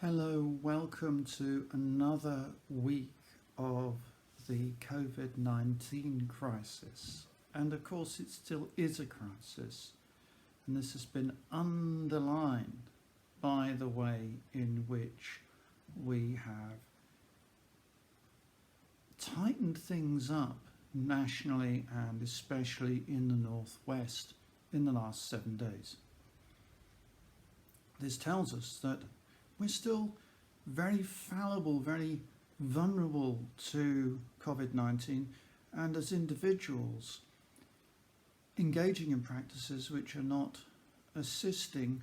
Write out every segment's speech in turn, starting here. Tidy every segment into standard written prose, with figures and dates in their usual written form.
Hello, welcome to another week of the COVID-19 crisis. And of course, it still is a crisis. And this has been underlined by the way in which we have tightened things up nationally and especially in the Northwest in the last 7 days. This tells us that we're still very fallible, very vulnerable to COVID-19, and as individuals engaging in practices which are not assisting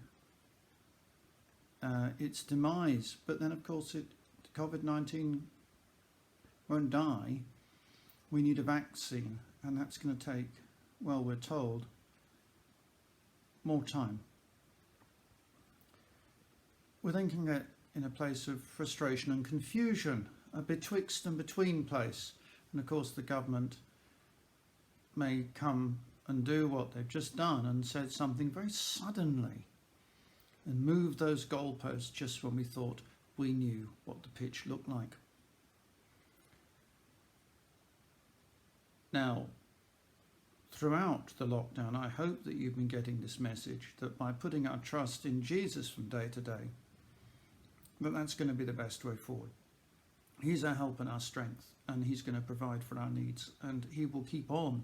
its demise. But then of course COVID-19 won't die. We need a vaccine, and that's going to take, well, we're told, more time. We're then going to get in a place of frustration and confusion, a betwixt and between place. And of course the government may come and do what they've just done and said something very suddenly and move those goalposts just when we thought we knew what the pitch looked like. Now, throughout the lockdown, I hope that you've been getting this message that by putting our trust in Jesus from day to day, that's going to be the best way forward. He's our help and our strength, and he's going to provide for our needs, and he will keep on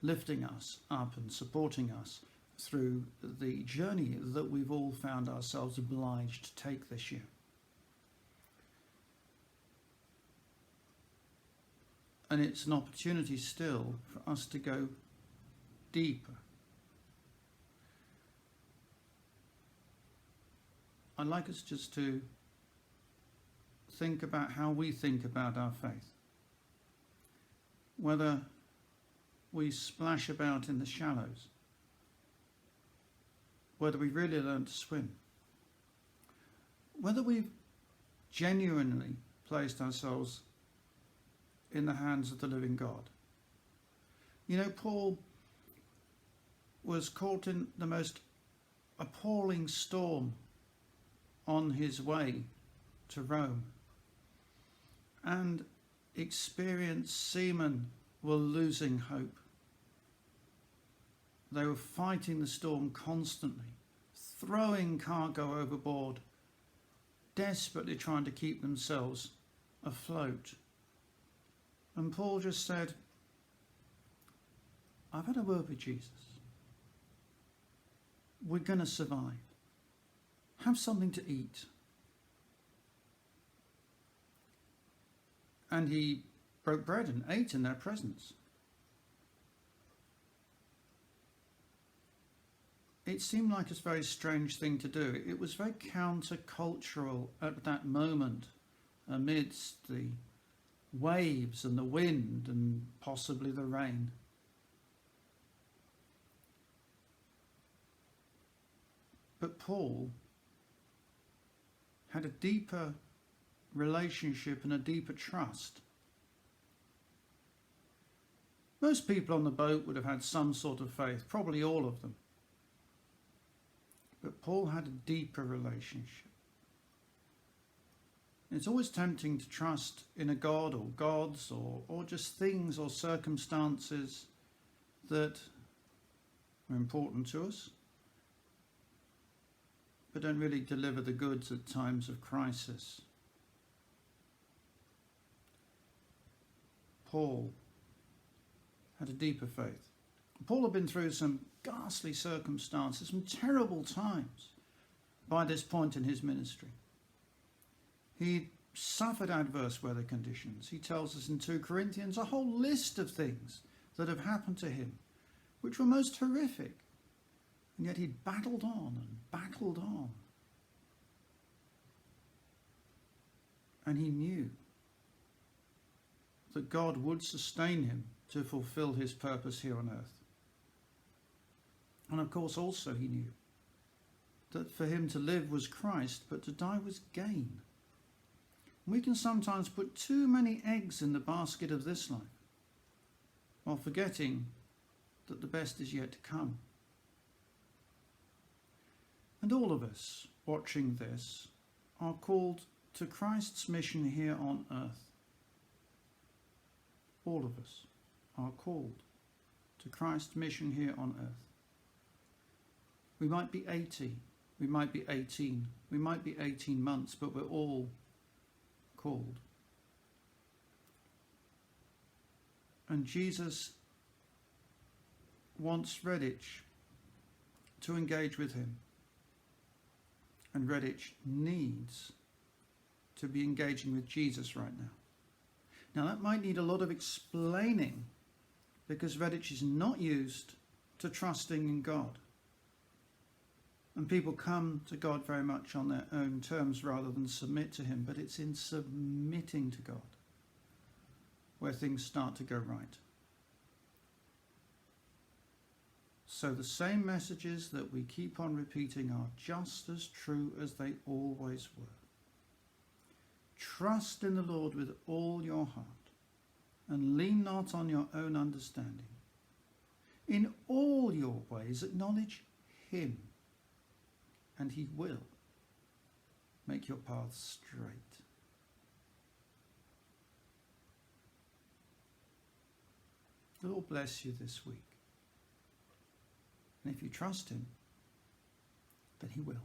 lifting us up and supporting us through the journey that we've all found ourselves obliged to take this year. And it's an opportunity still for us to go deeper. I'd like us just to think about how we think about our faith. Whether we splash about in the shallows, whether we really learn to swim, whether we've genuinely placed ourselves in the hands of the living God. You know, Paul was caught in the most appalling storm on his way to Rome, and experienced seamen were losing hope. They were fighting the storm constantly, throwing cargo overboard, desperately trying to keep themselves afloat. And Paul just said, I've had a word with Jesus. We're going to survive. Have something to eat. And he broke bread and ate in their presence. It seemed like a very strange thing to do. It was very countercultural at that moment, amidst the waves and the wind and possibly the rain. But Paul had a deeper relationship and a deeper trust. Most people on the boat would have had some sort of faith, probably all of them. But Paul had a deeper relationship. It's always tempting to trust in a god or gods or just things or circumstances that are important to us, but don't really deliver the goods at times of crisis. Paul had a deeper faith. Paul had been through some ghastly circumstances, some terrible times by this point in his ministry. He suffered adverse weather conditions. He tells us in 2 Corinthians a whole list of things that have happened to him, which were most horrific. And yet he battled on and battled on. And he knew that God would sustain him to fulfill his purpose here on earth. And of course also he knew that for him to live was Christ, but to die was gain. We can sometimes put too many eggs in the basket of this life, while forgetting that the best is yet to come. And all of us watching this are called to Christ's mission here on earth. All of us are called to Christ's mission here on earth. We might be 80, we might be 18, we might be 18 months, but we're all called. And Jesus wants Redditch to engage with him. And Redditch needs to be engaging with Jesus right now. Now that might need a lot of explaining, because Redditch is not used to trusting in God. And people come to God very much on their own terms rather than submit to him. But it's in submitting to God where things start to go right. So the same messages that we keep on repeating are just as true as they always were. Trust in the Lord with all your heart, and lean not on your own understanding. In all your ways acknowledge him, and he will make your paths straight. The Lord bless you this week. And if you trust him, then he will.